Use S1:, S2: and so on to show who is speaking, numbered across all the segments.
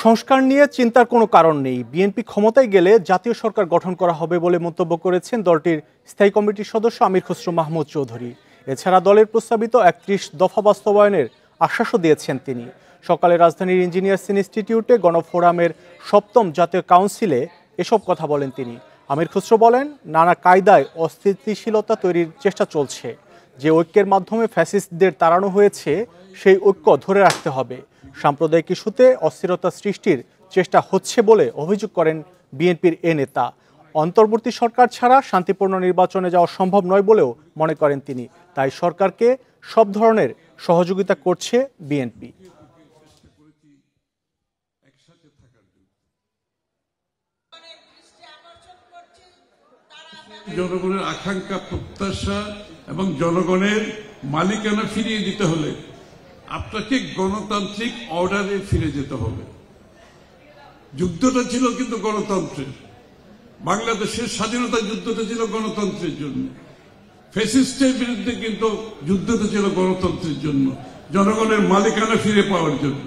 S1: সংস্কার নিয়ে চিন্তার কোনো কারণ নেই। বিএনপি ক্ষমতায় গেলে জাতীয় সরকার গঠন করা হবে বলে মন্তব্য করেছেন দলটির স্থায়ী কমিটির সদস্য আমির খসরু মাহমুদ চৌধুরী। এছাড়া দলের প্রস্তাবিত ৩১ দফা বাস্তবায়নের আশ্বাসও দিয়েছেন তিনি। সকালে রাজধানীর ইঞ্জিনিয়ার্স ইনস্টিটিউটে গণফোরামের ৭ম জাতীয় কাউন্সিলে এসব কথা বলেন তিনি। আমির খসরু বলেন, নানা কায়দায় অস্থিতিশীলতা তৈরির চেষ্টা চলছে। যে ঐক্যের মাধ্যমে ফ্যাসিস্টদের তাড়ানো হয়েছে সেই ঐক্য ধরে রাখতে হবে। সাম্প্রদায়িক ইস্যুতে অস্থিরতা সৃষ্টির চেষ্টা হচ্ছে বলে অভিযোগ করেন বিএনপির এ নেতা। অন্তর্বর্তী সরকার ছাড়া শান্তিপূর্ণ নির্বাচনে যাওয়া সম্ভব নয় বলেও মনে করেন তিনি। তাই সরকারকে সব ধরনের সহযোগিতা করছে বিএনপি।
S2: জনগণের আকাঙ্ক্ষা, প্রত্যাশা এবং জনগণের মালিকানা ফিরিয়ে দিতে হলে আপনাকে গণতান্ত্রিক অর্ডারে ফিরে যেতে হবে। যুদ্ধটা ছিল কিন্তু গণতন্ত্রের, বাংলাদেশের স্বাধীনতা যুদ্ধটা ছিল গণতন্ত্রের জন্য, ফ্যাসিস্টের বিরুদ্ধে কিন্তু যুদ্ধটা ছিল গণতন্ত্রের জন্য, জনগণের মালিকানা ফিরে পাওয়ার জন্য।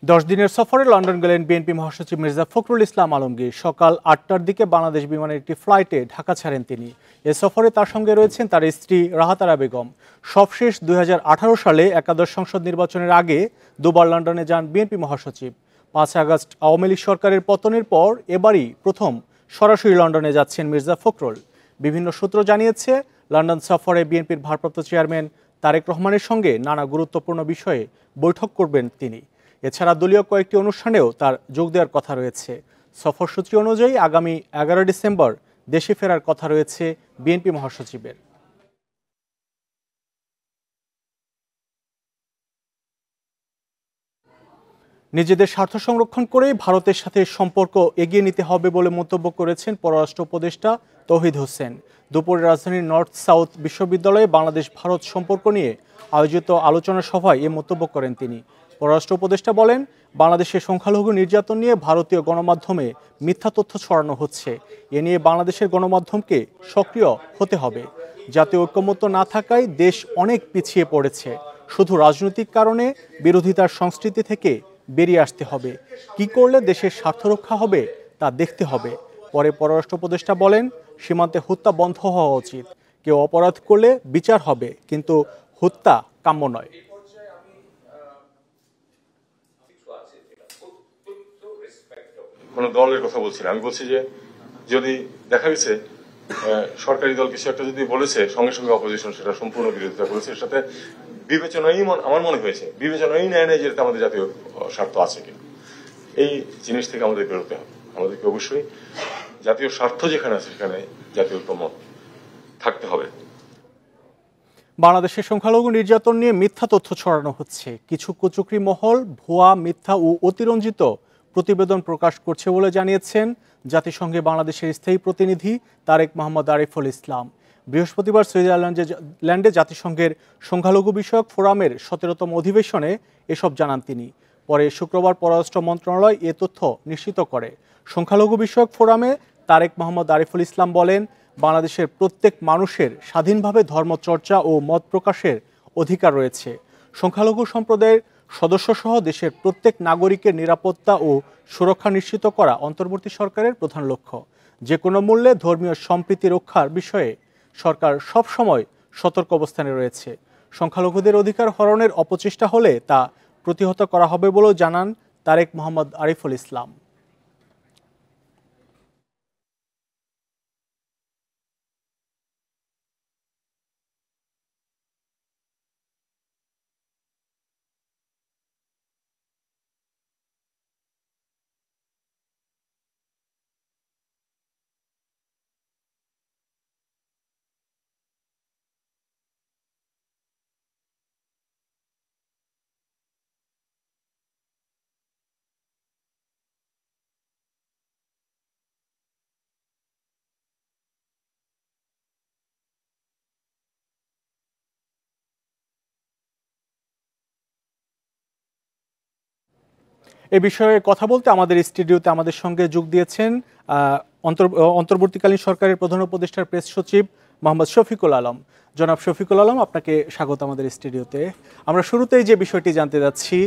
S1: 10 দিনের সফরে লন্ডন গেলেন বিএনপি মহাসচিব মির্জা ফখরুল ইসলাম আলমগীর। সকাল 8টার দিকে বাংলাদেশ বিমানের একটি ফ্লাইটে ঢাকা ছাড়েন তিনি। এ সফরে তার সঙ্গে রয়েছেন তার স্ত্রী রাহাতারা বেগম। সবশেষ 2018 সালে একাদশ সংসদ নির্বাচনের আগে দুবার লন্ডনে যান বিএনপি মহাসচিব। 5 আগস্ট আওয়ামী লীগ সরকারের পতনের পর এবারই প্রথম সরাসরি লন্ডনে যাচ্ছেন মির্জা ফখরুল। বিভিন্ন সূত্র জানিয়েছে, লন্ডন সফরে বিএনপির ভারপ্রাপ্ত চেয়ারম্যান তারেক রহমানের সঙ্গে নানা গুরুত্বপূর্ণ বিষয়ে বৈঠক করবেন তিনি। এছাড়া দলীয় কয়েকটি অনুষ্ঠানেও তার যোগ দেওয়ার কথা রয়েছে। সফরসূচি অনুযায়ী আগামী 11 ডিসেম্বর দেশে ফেরার কথা রয়েছে বিএনপি মহাসচিবের। নিজেদের স্বার্থ সংরক্ষণ করেই ভারতের সাথে সম্পর্ক এগিয়ে নিতে হবে বলে মন্তব্য করেছেন পররাষ্ট্র উপদেষ্টা তৌহিদ হোসেন। দুপুরে রাজধানীর নর্থ সাউথ বিশ্ববিদ্যালয়ে বাংলাদেশ ভারত সম্পর্ক নিয়ে আয়োজিত আলোচনা সভায় এ মন্তব্য করেন তিনি। পররাষ্ট্র উপদেষ্টা বলেন, বাংলাদেশের সংখ্যালঘু নির্যাতন নিয়ে ভারতীয় গণমাধ্যমে মিথ্যা তথ্য ছড়ানো হচ্ছে। এ নিয়ে বাংলাদেশের গণমাধ্যমকে সক্রিয় হতে হবে। জাতীয় ঐক্যমত্য না থাকায় দেশ অনেক পিছিয়ে পড়েছে। শুধু রাজনৈতিক কারণে বিরোধিতার সংস্কৃতি থেকে বেরিয়ে আসতে হবে। কি করলে দেশের স্বার্থ রক্ষা হবে তা দেখতে হবে। পরে পররাষ্ট্র উপদেষ্টা বলেন, সীমান্তে হত্যা বন্ধ হওয়া উচিত। কেউ অপরাধ করলে বিচার হবে, কিন্তু হত্যা কাম্য নয়।
S3: কোন দলের কথা বলছি না, আমি বলছি যে যদি দেখা গেছে সরকারি দল কিছু একটা যদি বলেছে, সঙ্গে সঙ্গে অপোজিশন সেটা সম্পূর্ণ বিরোধিতা করেছে, এর সাথে বিবেচনাই আমার মনে হয়েছে বিবেচনাই নেয় না যে আমাদের জাতীয় স্বার্থ আছে কিনা। এই জিনিস থেকে আমাদের বেরোতে হবে। আমাদেরকে অবশ্যই জাতীয় স্বার্থ যেখানে আছে সেখানে জাতীয় ঐক্যমত থাকতে হবে।
S1: বাংলাদেশের সংখ্যালঘু নির্যাতন নিয়ে মিথ্যা তথ্য ছড়ানো হচ্ছে। কিছু কুচক্রী মহল ভুয়া, মিথ্যা ও অতিরঞ্জিত প্রতিবেদন প্রকাশ করছে বলে জানিয়েছেন জাতিসংঘে বাংলাদেশের স্থায়ী প্রতিনিধি তারেক মোহাম্মদ আরিফুল ইসলাম। বৃহস্পতিবার সুইজারল্যান্ডে জাতিসংঘের সংখ্যালঘু বিষয়ক ফোরামের 17তম অধিবেশনে এসব জানান তিনি। পরে শুক্রবার পররাষ্ট্র মন্ত্রণালয় এ তথ্য নিশ্চিত করে। সংখ্যালঘু বিষয়ক ফোরামে তারেক মোহাম্মদ আরিফুল ইসলাম বলেন, বাংলাদেশের প্রত্যেক মানুষের স্বাধীনভাবে ধর্মচর্চা ও মত প্রকাশের অধিকার রয়েছে। সংখ্যালঘু সম্প্রদায়ের সদস্যসহ দেশের প্রত্যেক নাগরিকের নিরাপত্তা ও সুরক্ষা নিশ্চিত করা অন্তর্বর্তী সরকারের প্রধান লক্ষ্য। যে কোনো মূল্যে ধর্মীয় সম্প্রীতি রক্ষার বিষয়ে সরকার সবসময় সতর্ক অবস্থানে রয়েছে। সংখ্যালঘুদের অধিকার হরণের অপচেষ্টা হলে তা প্রতিহত করা হবে বলেও জানান তারেক মোহাম্মদ আরিফুল ইসলাম। এ বিষয়ে কথা বলতে আমাদের স্টুডিওতে আমাদের সঙ্গে যোগ দিয়েছেন অন্তর্বর্তীকালীন সরকারের প্রধান উপদেষ্টার প্রেস সচিব মোহাম্মদ শফিকুল আলম। জনাব শফিকুল আলম, আপনাকে স্বাগত আমাদের স্টুডিওতে। আমরা শুরুতেই যে বিষয়টি জানতে যাচ্ছি,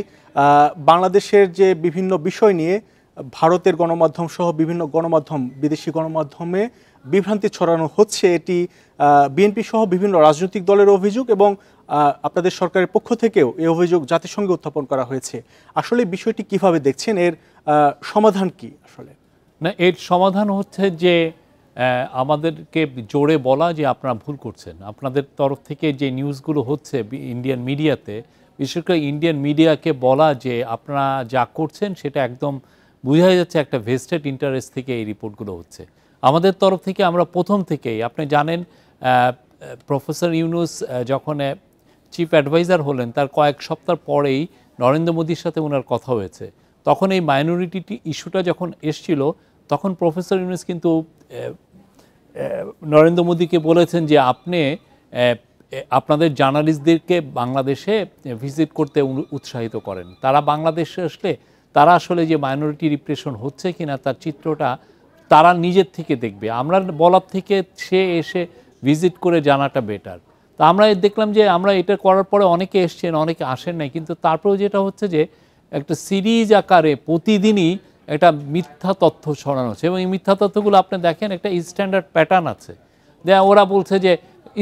S1: বাংলাদেশের যে বিভিন্ন বিষয় নিয়ে ভারতের গণমাধ্যম সহ বিভিন্ন গণমাধ্যম, বিদেশি গণমাধ্যমে বিভ্রান্তি ছড়ানো হচ্ছে, এটি বিএনপি সহ বিভিন্ন রাজনৈতিক দলের অভিযোগ এবং আপনাদের সরকারের পক্ষ থেকেও এই অভিযোগ জাতিসংঘে উত্থাপন করা হয়েছে। আসলে বিষয়টি কিভাবে দেখছেন, এর সমাধান কি? আসলে
S4: না, এর সমাধান হচ্ছে যে আমাদেরকে জোরে বলা যে আপনারা ভুল করছেন। আপনাদের তরফ থেকে যে নিউজগুলো হচ্ছে ইন্ডিয়ান মিডিয়াতে, বিশেষ করে ইন্ডিয়ান মিডিয়াকে বলা যে আপনারা যা করছেন সেটা একদম বোঝা যাচ্ছে একটা ভেস্টেড ইন্টারেস্ট থেকে এই রিপোর্টগুলো হচ্ছে। আমাদের তরফ থেকে আমরা প্রথম থেকেই, আপনি জানেন প্রফেসর ইউনূস যখন চিফ অ্যাডভাইজার হলেন তার কয়েক সপ্তাহ পরেই নরেন্দ্র মোদীর সাথে ওনার কথা হয়েছে। তখন এই মাইনরিটি ইস্যুটা যখন এসছিল তখন প্রফেসর ইউনূস কিন্তু নরেন্দ্র মোদীকে বলেছেন যে আপনি আপনাদের জার্নালিস্টদেরকে বাংলাদেশে ভিজিট করতে উৎসাহিত করেন। তারা বাংলাদেশে আসলে তারা আসলে যে মাইনরিটি রিপ্রেশন হচ্ছে কিনা তার চিত্রটা তারা নিজের থেকে দেখবে, আমরা বলার থেকে সে এসে ভিজিট করে জানাটা বেটার। তা আমরা দেখলাম যে আমরা এটা করার পরে অনেকে এসছেন, অনেকে আসেন নাই, কিন্তু তারপরেও যেটা হচ্ছে যে একটা সিরিজ আকারে প্রতিদিনই একটা মিথ্যা তথ্য ছড়ানো হচ্ছে এবং এই মিথ্যা তথ্যগুলো আপনি দেখেন একটা স্ট্যান্ডার্ড প্যাটার্ন আছে। ওরা বলছে যে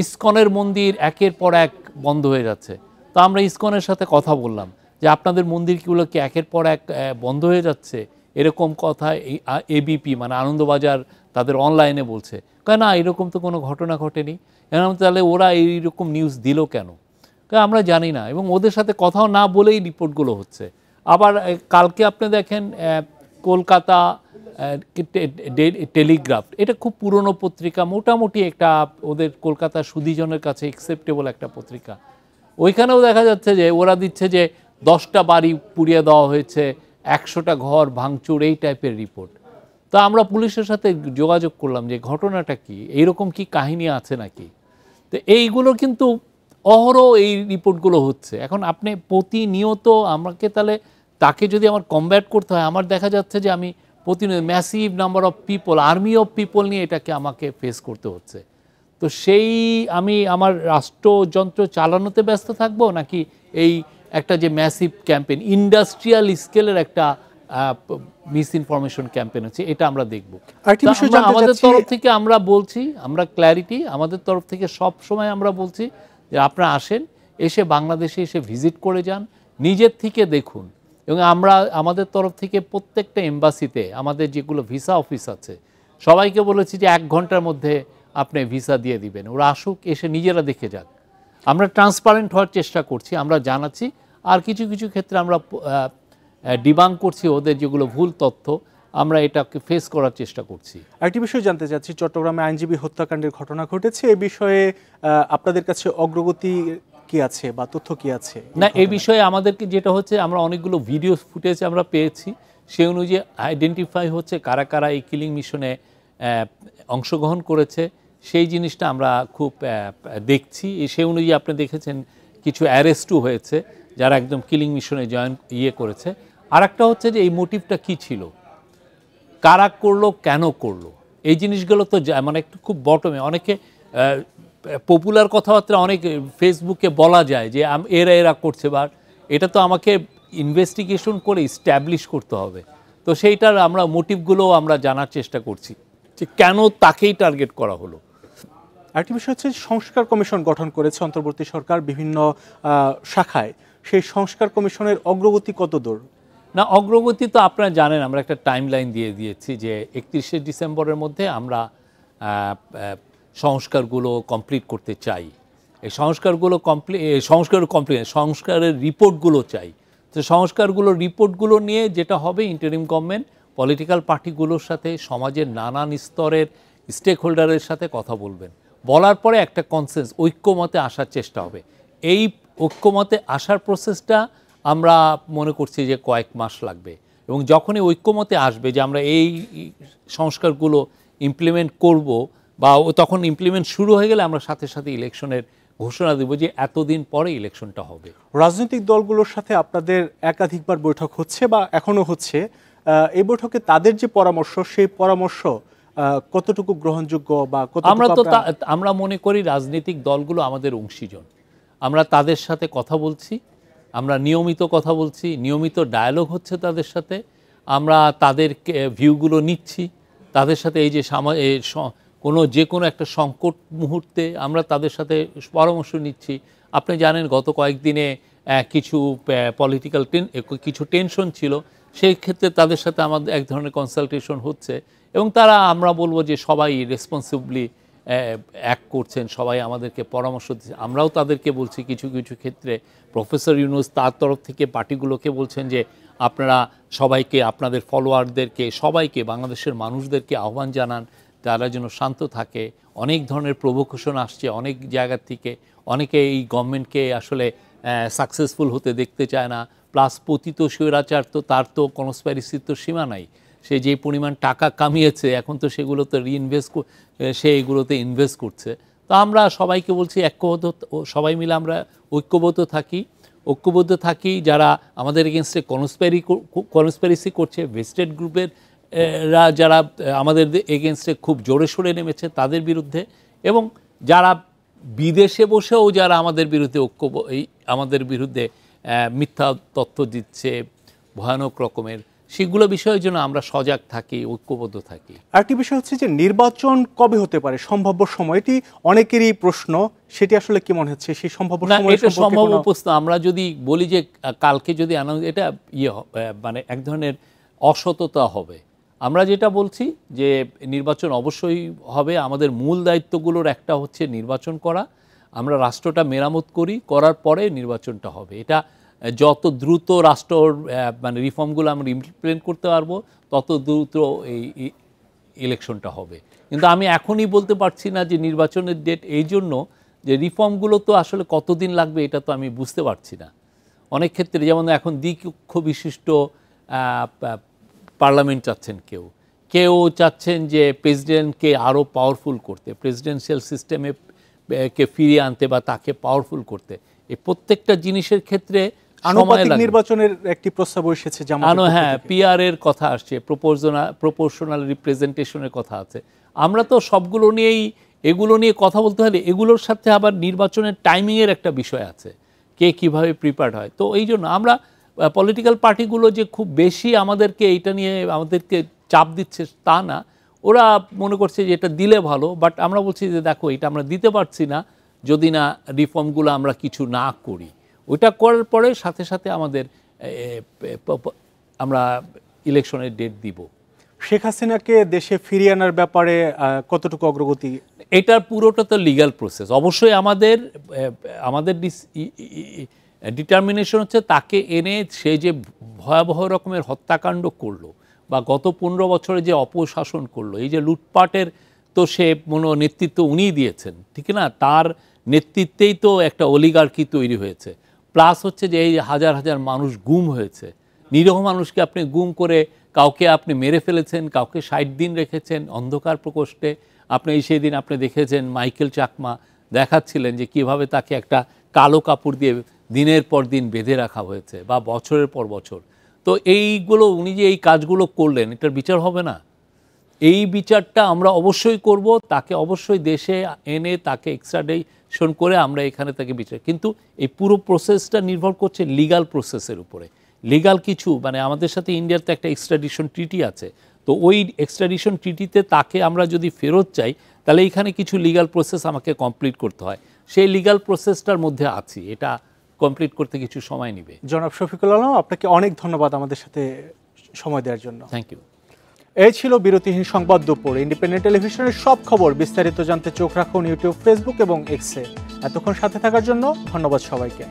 S4: ইসকনের মন্দির একের পর এক বন্ধ হয়ে যাচ্ছে। তো আমরা ইসকনের সাথে কথা বললাম যে আপনাদের মন্দিরগুলো কি একের পর এক বন্ধ হয়ে যাচ্ছে, এরকম কথা এবিপি মানে আনন্দবাজার তাদের অনলাইনে বলছে। না, এরকম তো কোনো ঘটনা ঘটেনি। তাহলে ওরা এইরকম নিউজ দিল কেন? আমরা জানি না, এবং ওদের সাথে কথাও না বলেই রিপোর্টগুলো হচ্ছে। আবার কালকে আপনি দেখেন কলকাতা টেলিগ্রাফ, এটা খুব পুরনো পত্রিকা, মোটামুটি একটা ওদের কলকাতা সুধীজনের কাছে অ্যাকসেপ্টেবল একটা পত্রিকা। ওইখানেও দেখা যাচ্ছে যে ওরা দিচ্ছে যে 10টা বাড়ি পুড়িয়ে দেওয়া হয়েছে, 100টা ঘর ভাঙচুর, এই টাইপের রিপোর্ট। তো আমরা পুলিশের সাথে যোগাযোগ করলাম যে ঘটনাটা কি, এইরকম কি কাহিনী আছে নাকি। তো এইগুলো কিন্তু অহরহ এই রিপোর্টগুলো হচ্ছে। এখন আপনি প্রতিনিয়ত আমাকে তাহলে তাকে যদি আমার কমব্যাট করতে হয়, আমার দেখা যাচ্ছে যে আমি প্রতিনিয়ত massive number of people, army of people নিয়ে এটাকে আমাকে ফেস করতে হচ্ছে। তো সেই আমি আমার রাষ্ট্রযন্ত্র চালানোতে ব্যস্ত থাকবো নাকি এই একটা যে ম্যাসিভ ক্যাম্পেইন, ইন্ডাস্ট্রিয়াল স্কেলের একটা মিস ইনফরমেশন ক্যাম্পেইন হচ্ছে, এটা আমরা দেখব। আমাদের তরফ থেকে আমরা বলছি, আমরা ক্ল্যারিটি আমাদের তরফ থেকে সব সময় আমরা বলছি যে আপনারা আসেন, এসে বাংলাদেশে এসে ভিজিট করে যান, নিজের থেকে দেখুন। এবং আমরা আমাদের তরফ থেকে প্রত্যেকটা এম্বাসিতে আমাদের যেগুলো ভিসা অফিস আছে সবাইকে বলেছি যে 1 ঘন্টার মধ্যে আপনি ভিসা দিয়ে দিবেন, ওরা আসুক, এসে নিজেরা দেখে যাক। আমরা ট্রান্সপারেন্ট হওয়ার চেষ্টা করছি, আমরা জানাচ্ছি, আর কিছু কিছু ক্ষেত্রে আমরা ডিবাঙ্ক করছি ওদের যেগুলো ভুল তথ্য, আমরা এটাকে ফেস করার চেষ্টা করছি।
S1: আরেকটি বিষয় জানতে চাচ্ছি, চট্টগ্রামে আইনজীবী হত্যাকাণ্ডের ঘটনা ঘটেছে, এই বিষয়ে আপনাদের কাছে অগ্রগতি কি আছে বা তথ্য কি আছে?
S4: না, এই বিষয়ে আমাদেরকে যেটা হচ্ছে, আমরা অনেকগুলো ভিডিও ফুটেজ আমরা পেয়েছি, সেই অনুযায়ী আইডেন্টিফাই হচ্ছে কারা কারা এই কিলিং মিশনে অংশগ্রহণ করেছে, সেই জিনিসটা আমরা খুব দেখছি। সেই অনুযায়ী আপনি দেখেছেন কিছু অ্যারেস্টও হয়েছে যারা একদম কিলিং মিশনে জয়েন করেছে। আর একটা হচ্ছে যে এই মোটিভটা কি ছিল, কারা করলো, কেন করলো, এই জিনিসগুলো তো মানে একটু খুব বটমে অনেকে পপুলার কথাবার্তা অনেক ফেসবুকে বলা যায় যে এরা করছে, বা এটা তো আমাকে ইনভেস্টিগেশন করে ইস্ট্যাবলিশ করতে হবে। তো সেইটার আমরা মোটিভগুলো আমরা জানার চেষ্টা করছি যে কেন তাকেই টার্গেট করা হলো।
S1: আরেকটি বিষয় হচ্ছে সংস্কার কমিশন গঠন করেছে অন্তর্বর্তী সরকার বিভিন্ন শাখায়, সেই সংস্কার কমিশনের অগ্রগতি কত দূর?
S4: না, অগ্রগতি তো আপনারা জানেন, আমরা একটা টাইম লাইন দিয়ে দিয়েছি যে 31শে ডিসেম্বরের মধ্যে আমরা সংস্কারগুলো কমপ্লিট করতে চাই। এই সংস্কারের সংস্কারের রিপোর্টগুলো চাই। তো রিপোর্টগুলো নিয়ে যেটা হবে, ইন্টারিম গভর্নমেন্ট পলিটিক্যাল পার্টিগুলোর সাথে সমাজের নানান স্তরের স্টেক হোল্ডারের সাথে কথা বলবেন, বলার পরে একটা কনসেন্স ঐক্যমতে আসার চেষ্টা হবে। এই ঐক্যমতে আসার প্রসেসটা আমরা মনে করছি যে কয়েক মাস লাগবে, এবং যখনই ঐক্যমতে আসবে যে আমরা এই সংস্কারগুলো ইমপ্লিমেন্ট করব, বা তখন ইমপ্লিমেন্ট শুরু হয়ে গেলে আমরা সাথে সাথে ইলেকশনের ঘোষণা দেব যে এতদিন পরে ইলেকশনটা হবে।
S1: রাজনৈতিক দলগুলোর সাথে আপনাদের একাধিকবার বৈঠক হচ্ছে বা এখনো হচ্ছে, এই বৈঠকে তাদের যে পরামর্শ, সেই পরামর্শ কতটুকু গ্রহণযোগ্য বা
S4: আমরা মনে করি রাজনৈতিক দলগুলো আমাদের অংশীজন। আমরা তাদের সাথে কথা বলছি, আমরা নিয়মিত কথা বলছি, নিয়মিত ডায়ালগ হচ্ছে তাদের সাথে, আমরা তাদের ভিউগুলো নিচ্ছি তাদের সাথে। এই যে যে কোনো একটা সংকট মুহূর্তে আমরা তাদের সাথে পরামর্শ নিচ্ছি। আপনি জানেন গত কয়েকদিনে কিছু পলিটিক্যাল কিছু টেনশন ছিল, সেই ক্ষেত্রে তাদের সাথে আমাদের এক ধরনের কনসালটেশন হচ্ছে এবং তারা, আমরা বলবো যে সবাই রেসপন্সিবলি অ্যাক্ট করছেন, সবাই আমাদেরকে পরামর্শ দিচ্ছে। আমরাও তাদেরকে বলছি কিছু কিছু ক্ষেত্রে। প্রফেসর ইউনূস তার তরফ থেকে পার্টিগুলোকে বলছেন যে আপনারা সবাইকে, আপনাদের ফলোয়ারদেরকে, সবাইকে, বাংলাদেশের মানুষদেরকে আহ্বান জানান তারা যেন শান্ত থাকে। অনেক ধরনের প্রভোকেশন আসছে অনেক জায়গার থেকে, অনেকে এই গভর্নমেন্টকে আসলে সাকসেসফুল হতে দেখতে চায় না। প্লাস পতিত স্বৈরাচার তো তার তো কনস্পাইরেসির তো সীমা নাই। সে যে পরিমাণ টাকা কামিয়েছে এখন তো সেগুলো তো সে এগুলোতে ইনভেস্ট করছে। তো আমরা সবাইকে বলছি সবাই মিলে আমরা ঐক্যবদ্ধ থাকি। যারা আমাদের এগেনস্টে কনস্পাইরেসি করছে, ভেস্টেড গ্রুপের যারা আমাদের এগেনস্টে খুব জোরে সোরে নেমেছে তাদের বিরুদ্ধে, এবং যারা বিদেশে বসেও যারা আমাদের বিরুদ্ধে আমাদের বিরুদ্ধে মিথ্যা তথ্য দিচ্ছে ভয়ানক রকমের, সেগুলো বিষয়ের জন্য আমরা সজাগ থাকি, ঐক্যবদ্ধ থাকি।
S1: আরেকটি বিষয় হচ্ছে যে নির্বাচন কবে হতে পারে, সম্ভাব্য সময়, এটি অনেকেরই প্রশ্ন। সেটি আসলে কি মনে হচ্ছে সেই সম্ভাব্য সময়?
S4: এটা সম্ভাব্য প্রশ্ন। আমরা যদি বলি যে কালকে যদি এটা মানে এক ধরনের অসততা হবে। আমরা যেটা বলছি যে নির্বাচন অবশ্যই হবে। আমাদের মূল দায়িত্বগুলোর একটা হচ্ছে নির্বাচন করা। আমরা রাষ্ট্রটা মেরামত করার পরে নির্বাচনটা হবে। এটা যত দ্রুত রাষ্ট্রর মানে রিফর্মগুলো আমরা ইমপ্লিমেন্ট করতে পারবো তত দ্রুত এই ইলেকশনটা হবে। কিন্তু আমি এখনই বলতে পারছি না যে নির্বাচনের ডেট, এই জন্য যে রিফর্মগুলো তো আসলে কতদিন লাগবে এটা তো আমি বুঝতে পারছি না। অনেক ক্ষেত্রে যেমন এখন দ্বিকক্ষ বিশিষ্ট পার্লামেন্ট চাচ্ছেন, কেউ চাচ্ছেন যে প্রেসিডেন্টকে আরও পাওয়ারফুল করতে, প্রেসিডেন্সিয়াল সিস্টেমে কে ফিরিয়ে আনতে বা তাকে পাওয়ারফুল করতে। এই প্রত্যেকটা জিনিসের ক্ষেত্রে
S1: আনুপাতিক নির্বাচনের একটি প্রস্তাব এসেছে,
S4: হ্যাঁ, পিআর এর কথা আসছে, প্রপোর্শনাল রিপ্রেজেন্টেশনের কথা আছে। আমরা তো সবগুলো নিয়েই, এগুলো নিয়ে কথা বলতে হলে এগুলোর সাথে আবার নির্বাচনের টাইমিংয়ের একটা বিষয় আছে, কে কিভাবে প্রিপেয়ার্ড হয়। তো এই জন্য আমরা পলিটিক্যাল পার্টিগুলো যে খুব বেশি আমাদেরকে এইটা নিয়ে আমাদেরকে চাপ দিচ্ছে তা না, ওরা মনে করছে যে এটা দিলে ভালো। বাট আমরা বলছি যে দেখো, এটা আমরা দিতে পারছি না যদি না রিফর্মগুলো আমরা কিছু না করি। ওইটা করার পরে সাথে সাথে আমরা ইলেকশনের ডেট দিব।
S1: শেখ হাসিনাকে দেশে ফিরিয়ে আনার ব্যাপারে কতটুকু অগ্রগতি?
S4: এটার পুরোটা তো লিগ্যাল প্রসেস। অবশ্যই আমাদের ডিটারমিনেশন হচ্ছে তাকে এনে, সে যে ভয়াবহ রকমের হত্যাকাণ্ড করলো বা গত 15 বছরে যে অপশাসন করলো, এই যে লুটপাটের, তো সে নেতৃত্ব উনিই দিয়েছেন, ঠিক না? তার নেতৃত্বেই তো একটা অলিগার্কি তৈরি হয়েছে। প্লাস হচ্ছে যে এই হাজার হাজার মানুষ গুম হয়েছে, নিরীহ মানুষকে আপনি গুম করে কাউকে আপনি মেরে ফেলেছেন, কাউকে 60 দিন রেখেছেন অন্ধকার প্রকোষ্ঠে। আপনি সেই দিন আপনি দেখেছেন মাইকেল চাকমা দেখাচ্ছিলেন যে কিভাবে তাকে একটা কালো কাপড় দিয়ে দিনের পর দিন বেঁধে রাখা হয়েছে বা বছরের পর বছর। তো এইগুলো উনি যে এই কাজগুলো করলেন, এটার বিচার হবে না? এই বিচারটা আমরা অবশ্যই করব, তাকে অবশ্যই দেশে এনে তাকে এক্সট্রাডিশন করে আমরা এখানে তাকে বিচার। কিন্তু এই পুরো প্রসেসটা নির্ভর করছে লিগ্যাল প্রসেসের উপরে। লিগ্যাল কিছু আমাদের সাথে ইন্ডিয়ার তো একটা এক্সট্রাডিশন ট্রিটি আছে, তো ওই এক্সট্রাডিশন ট্রিটিতে তাকে আমরা যদি ফেরত চাই তাহলে এইখানে কিছু লিগ্যাল প্রসেস আমাকে কমপ্লিট করতে হয়। সেই লিগ্যাল প্রসেসটার মধ্যে আছি, এটা কমপ্লিট করতে কিছু সময় নেবে।
S1: জনাব শফিকুল আলম, আপনাকে অনেক ধন্যবাদ আমাদের সাথে সময় দেওয়ার জন্য।
S4: Thank you.
S1: এই ছিল বিরতিহীন সংবাদ দুপুর। ইন্ডিপেন্ডেন্ট টেলিভিশনের সব খবর বিস্তারিত জানতে চোখ রাখুন ইউটিউব, ফেসবুক এবং এক্সে। এতক্ষণ সাথে থাকার জন্য ধন্যবাদ সবাইকে।